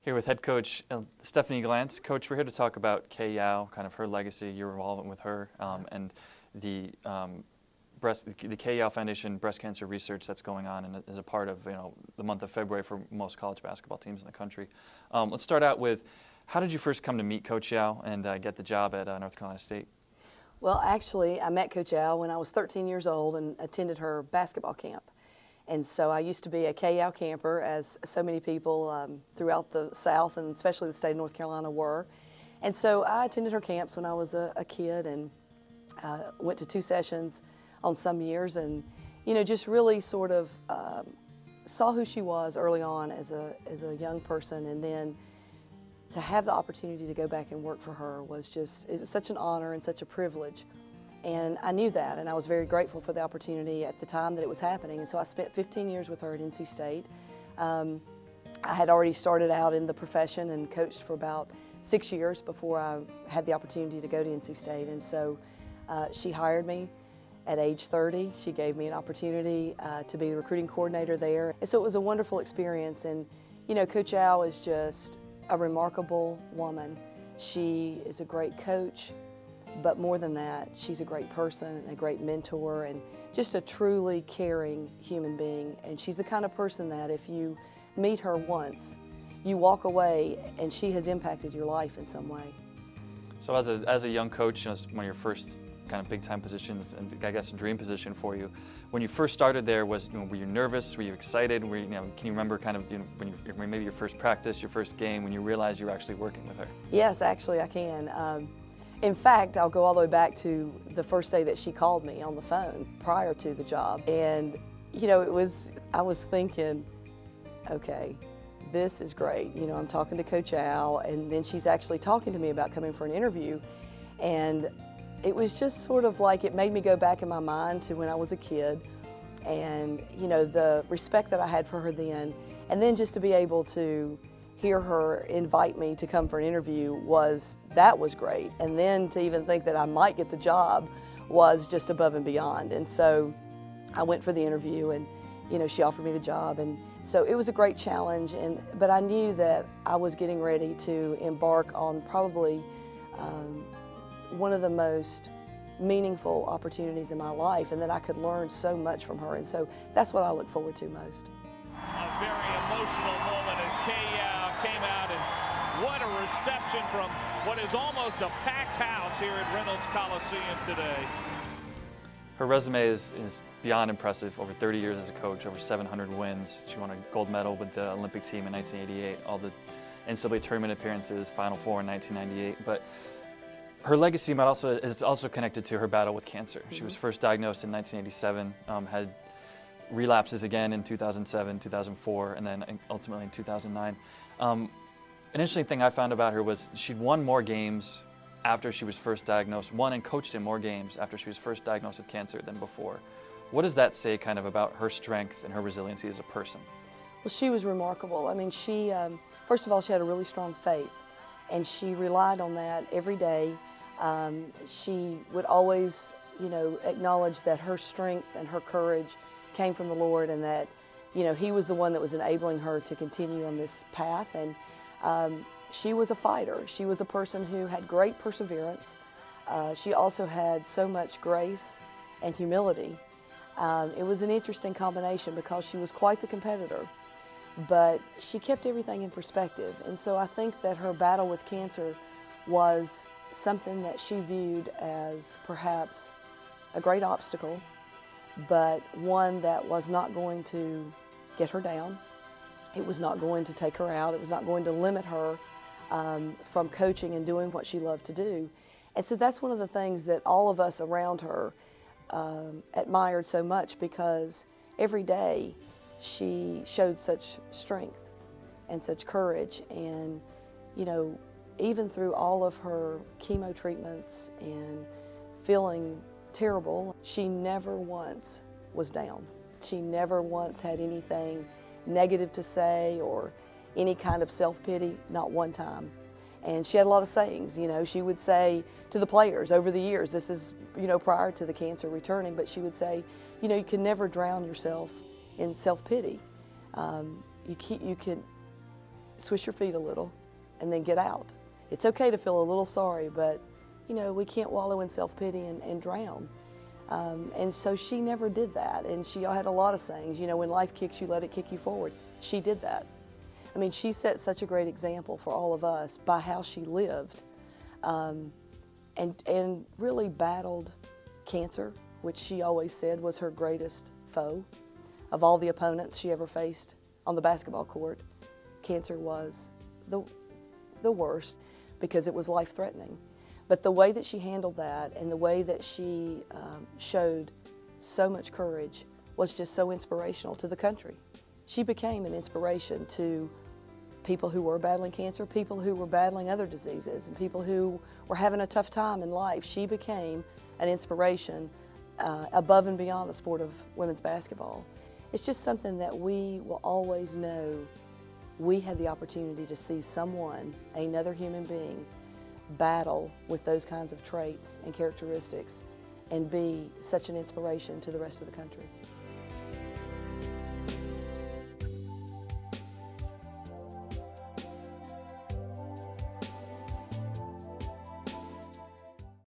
Here with head coach Stephanie Glantz. Coach, we're here to talk about Kay Yow, kind of her legacy, your involvement with her, and the Kay Yow Foundation breast cancer research that's going on and is a part of the month of February for most college basketball teams in the country. Let's start out with, how did you first come to meet Coach Yow and get the job at North Carolina State? Well, actually, I met Coach Yow when I was 13 years old and attended her basketball camp. And so I used to be a Kay Yow camper, as so many people throughout the South and especially the state of North Carolina were. And so I attended her camps when I was a kid and went to 2 sessions on some years and, just really sort of saw who she was early on as a young person. And then to have the opportunity to go back and work for her was it was such an honor and such a privilege. And I knew that, and I was very grateful for the opportunity at the time that it was happening. And so I spent 15 years with her at NC State. I had already started out in the profession and coached for about 6 years before I had the opportunity to go to NC State. And so she hired me at age 30. She gave me an opportunity to be the recruiting coordinator there. And so it was a wonderful experience. And, Coach Yow is just a remarkable woman. She is a great coach. But more than that, she's a great person and a great mentor and just a truly caring human being. And she's the kind of person that if you meet her once, you walk away and she has impacted your life in some way. So as a young coach, it's one of your first kind of big-time positions, and I guess a dream position for you. When you first started there, were you nervous? Were you excited? Can you remember kind of when maybe your first practice, your first game, when you realized you were actually working with her? Yes, actually I can. In fact, I'll go all the way back to the first day that she called me on the phone prior to the job. And, I was thinking, okay, this is great. I'm talking to Coach Yow, and then she's actually talking to me about coming for an interview. And it was just sort of like it made me go back in my mind to when I was a kid and, the respect that I had for her then. And then just to be able to hear her invite me to come for an interview was great. And then to even think that I might get the job was just above and beyond. And so I went for the interview and, she offered me the job. And so it was a great challenge. But I knew that I was getting ready to embark on probably one of the most meaningful opportunities in my life, and that I could learn so much from her. And so that's what I look forward to most. A very emotional moment as Kay Yow came out, and what a reception from what is almost a packed house here at Reynolds Coliseum today. Her resume is beyond impressive. Over 30 years as a coach, over 700 wins. She won a gold medal with the Olympic team in 1988, all the NCAA tournament appearances, Final Four in 1998. But her legacy is also connected to her battle with cancer. Mm-hmm. She was first diagnosed in 1987, had relapses again in 2007, 2004, and then ultimately in 2009. An interesting thing I found about her was she'd won more games after she was first diagnosed, won and coached in more games after she was first diagnosed with cancer than before. What does that say kind of about her strength and her resiliency as a person? Well, she was remarkable. I mean, she, first of all, she had a really strong faith, and she relied on that every day. She would always, acknowledge that her strength and her courage came from the Lord, and that, He was the one that was enabling her to continue on this path. And she was a fighter. She was a person who had great perseverance. She also had so much grace and humility. It was an interesting combination because she was quite the competitor, but she kept everything in perspective. And so I think that her battle with cancer was something that she viewed as perhaps a great obstacle, but one that was not going to get her down. It was not going to take her out. It was not going to limit her from coaching and doing what she loved to do. And so that's one of the things that all of us around her admired so much, because every day she showed such strength and such courage. And, even through all of her chemo treatments and feeling terrible, she never once was down. She never once had anything negative to say or any kind of self-pity, not one time. And she had a lot of sayings. She would say to the players over the years, this is, prior to the cancer returning, but she would say, you can never drown yourself in self-pity. You swish your feet a little, and then get out. It's okay to feel a little sorry, but you know, we can't wallow in self-pity and drown. And so she never did that, and she had a lot of sayings, you know, when life kicks you, let it kick you forward. She did that. I mean, she set such a great example for all of us by how she lived, and really battled cancer, which she always said was her greatest foe. Of all the opponents she ever faced on the basketball court, cancer was the worst because it was life-threatening. But the way that she handled that and the way that she showed so much courage was just so inspirational to the country. She became an inspiration to people who were battling cancer, people who were battling other diseases, and people who were having a tough time in life. She became an inspiration above and beyond the sport of women's basketball. It's just something that we will always know we had the opportunity to see someone, another human being, battle with those kinds of traits and characteristics and be such an inspiration to the rest of the country.